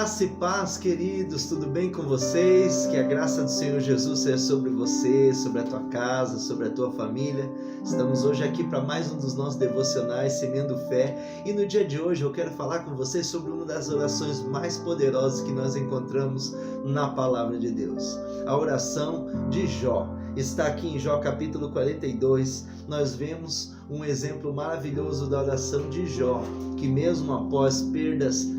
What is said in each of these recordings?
Graça e paz, queridos, tudo bem com vocês? Que a graça do Senhor Jesus seja sobre você, sobre a tua casa, sobre a tua família. Estamos hoje aqui para mais um dos nossos devocionais, Semeando Fé. E no dia de hoje eu quero falar com vocês sobre uma das orações mais poderosas que nós encontramos na Palavra de Deus. A oração de Jó. Está aqui em Jó capítulo 42, nós vemos um exemplo maravilhoso da oração de Jó, que mesmo após perdas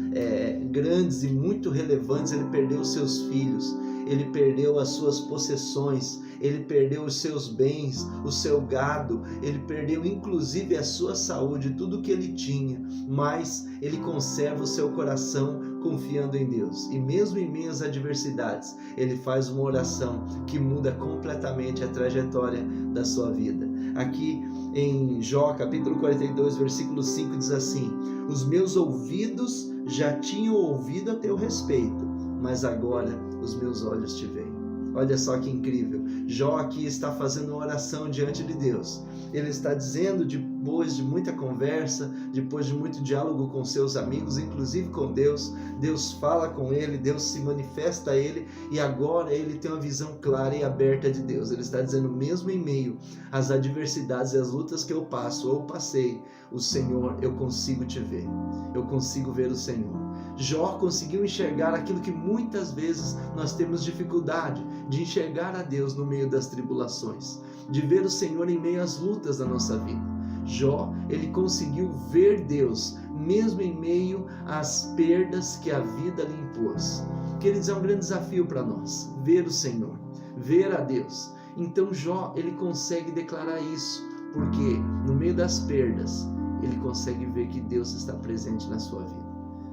grandes e muito relevantes, ele perdeu os seus filhos, ele perdeu as suas possessões, ele perdeu os seus bens, o seu gado, ele perdeu inclusive a sua saúde, tudo que ele tinha, mas ele conserva o seu coração confiando em Deus. E mesmo em meio às adversidades, ele faz uma oração que muda completamente a trajetória da sua vida. Aqui em Jó, capítulo 42, versículo 5, diz assim: os meus ouvidos já tinham ouvido a teu respeito, mas agora os meus olhos te veem. Olha só que incrível. Jó aqui está fazendo uma oração diante de Deus. Ele está dizendo, depois de muita conversa, depois de muito diálogo com seus amigos, inclusive com Deus, Deus fala com ele, Deus se manifesta a ele e agora ele tem uma visão clara e aberta de Deus. Ele está dizendo, mesmo em meio às adversidades e às lutas que eu passo ou passei, o Senhor, eu consigo te ver. Eu consigo ver o Senhor. Jó conseguiu enxergar aquilo que muitas vezes nós temos dificuldade de enxergar a Deus no meio das tribulações, de ver o Senhor em meio às lutas da nossa vida. Jó, ele conseguiu ver Deus mesmo em meio às perdas que a vida lhe impôs. Queridos, é um grande desafio para nós, ver o Senhor, ver a Deus. Então Jó, ele consegue declarar isso, porque no meio das perdas, ele consegue ver que Deus está presente na sua vida.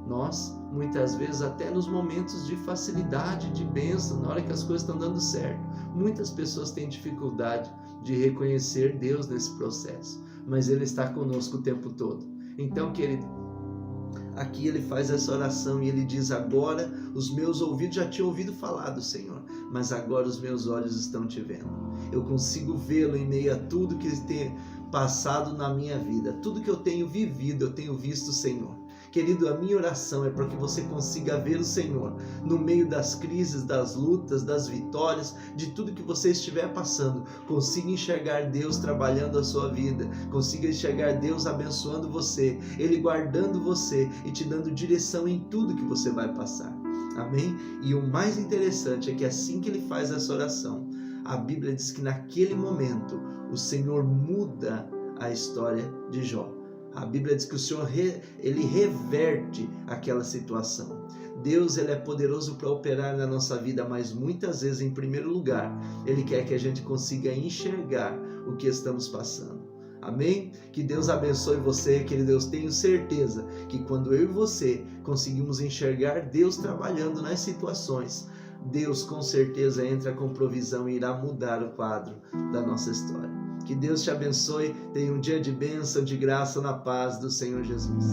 Nós, muitas vezes, até nos momentos de facilidade, de bênção, na hora que as coisas estão dando certo, muitas pessoas têm dificuldade de reconhecer Deus nesse processo, mas Ele está conosco o tempo todo. Então, querido, aqui ele faz essa oração e ele diz, agora os meus ouvidos já tinham ouvido falar do Senhor, mas agora os meus olhos estão te vendo. Eu consigo vê-lo em meio a tudo que tem passado na minha vida, tudo que eu tenho vivido, eu tenho visto o Senhor. Querido, a minha oração é para que você consiga ver o Senhor no meio das crises, das lutas, das vitórias, de tudo que você estiver passando. Consiga enxergar Deus trabalhando a sua vida, consiga enxergar Deus abençoando você, Ele guardando você e te dando direção em tudo que você vai passar. Amém? E o mais interessante é que assim que Ele faz essa oração, a Bíblia diz que naquele momento o Senhor muda a história de Jó. A Bíblia diz que o Senhor ele reverte aquela situação. Deus, ele é poderoso para operar na nossa vida, mas muitas vezes, em primeiro lugar, Ele quer que a gente consiga enxergar o que estamos passando. Amém? Que Deus abençoe você, querido Deus. Tenho certeza que quando eu e você conseguimos enxergar Deus trabalhando nas situações, Deus com certeza entra com provisão e irá mudar o quadro da nossa história. Que Deus te abençoe, tenha um dia de bênção, de graça, na paz do Senhor Jesus.